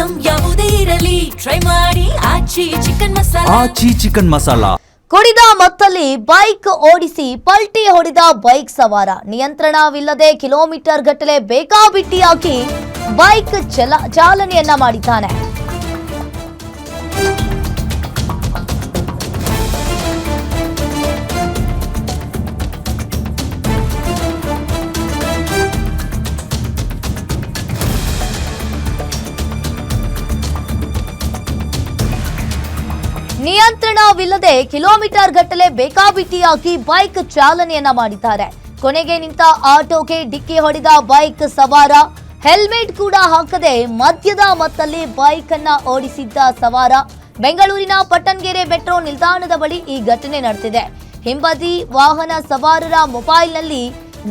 Item ಯಾವುದೇ ಇರಲಿ try ಮಾಡಿ ಆಚಿ ಚಿಕನ್ ಮಸಾಲಾ. ಕುಡಿದ ಮತ್ತಲ್ಲಿ ಬೈಕ್ ಓಡಿಸಿ ಪಲ್ಟಿ ಹೊಡೆದ ಬೈಕ್ ಸವಾರ. ನಿಯಂತ್ರಣವಿಲ್ಲದೆ ಕಿಲೋಮೀಟರ್ ಗಟ್ಟಲೆ ಬೇಕಾಬಿಟ್ಟಿಯಾಗಿ ಬೈಕ್ ಚಾಲನೆಯನ್ನ ಮಾಡಿದ್ದಾನೆ. ನಿಯಂತ್ರಣವಿಲ್ಲದೆ ಕಿಲೋಮೀಟರ್ ಗಟ್ಟಲೆ ಬೇಕಾಬಿಟ್ಟಿಯಾಗಿ ಬೈಕ್ ಚಾಲನೆಯನ್ನ ಮಾಡಿದ್ದಾರೆ. ಕೊನೆಗೆ ನಿಂತ ಆಟೋಗೆ ಡಿಕ್ಕಿ ಹೊಡೆದ ಬೈಕ್ ಸವಾರ. ಹೆಲ್ಮೆಟ್ ಕೂಡ ಹಾಕದೆ ಮದ್ಯದ ಮತ್ತಲ್ಲಿ ಬೈಕ್ ಅನ್ನ ಓಡಿಸಿದ್ದ ಸವಾರ. ಬೆಂಗಳೂರಿನ ಪಟ್ಟಣಗೆರೆ ಮೆಟ್ರೋ ನಿಲ್ದಾಣದ ಬಳಿ ಈ ಘಟನೆ ನಡೆದಿದೆ. ಹಿಂಬದಿ ವಾಹನ ಸವಾರರ ಮೊಬೈಲ್ನಲ್ಲಿ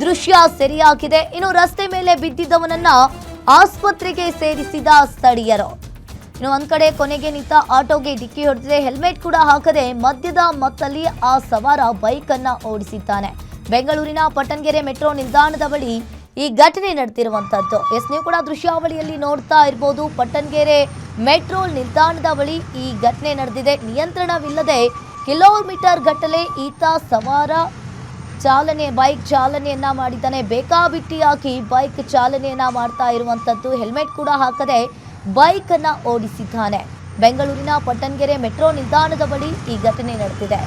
ದೃಶ್ಯ ಸೆರೆಯಾಗಿದೆ. ಇನ್ನು ರಸ್ತೆ ಮೇಲೆ ಬಿದ್ದಿದ್ದವನನ್ನ ಆಸ್ಪತ್ರೆಗೆ ಸೇರಿಸಿದ ಸ್ಥಳೀಯರು. ಇನ್ನು ಒಂದ್ ಕಡೆ ಕೊನೆಗೆ ನಿಂತ ಆಟೋಗೆ ಡಿಕ್ಕಿ ಹೊಡೆದಿದೆ. ಹೆಲ್ಮೆಟ್ ಕೂಡ ಹಾಕದೆ ಮದ್ಯದ ಮತ್ತಲ್ಲಿ ಆ ಸವಾರ ಬೈಕ್ ಅನ್ನ ಓಡಿಸಿದ್ದಾನೆ. ಬೆಂಗಳೂರಿನ ಪಟ್ಟಣಗೆರೆ ಮೆಟ್ರೋ ನಿಲ್ದಾಣದ ಬಳಿ ಈ ಘಟನೆ ನಡೆದಿರುವಂತದ್ದು. ನೀವು ಕೂಡ ದೃಶ್ಯಾವಳಿಯಲ್ಲಿ ನೋಡ್ತಾ ಇರಬಹುದು. ಪಟ್ಟಣಗೆರೆ ಮೆಟ್ರೋ ನಿಲ್ದಾಣದ ಬಳಿ ಈ ಘಟನೆ ನಡೆದಿದೆ. ನಿಯಂತ್ರಣವಿಲ್ಲದೆ ಕಿಲೋಮೀಟರ್ ಗಟ್ಟಲೆ ಈತ ಸವಾರ ಬೈಕ್ ಚಾಲನೆಯನ್ನ ಮಾಡಿದ್ದಾನೆ. ಬೇಕಾಬಿಟ್ಟಿಯಾಗಿ ಬೈಕ್ ಚಾಲನೆಯನ್ನ ಮಾಡ್ತಾ ಇರುವಂತದ್ದು. ಹೆಲ್ಮೆಟ್ ಕೂಡ ಹಾಕದೆ ಬೈಕ್ ಅನ್ನ ಓಡಿಸಿದ್ದಾನೆ. ಬೆಂಗಳೂರಿನ ಪಟ್ಟಣಗೆರೆ ಮೆಟ್ರೋ ನಿಲ್ದಾಣದ ಬಳಿ ಈ ಘಟನೆ ನಡೆದಿದೆ.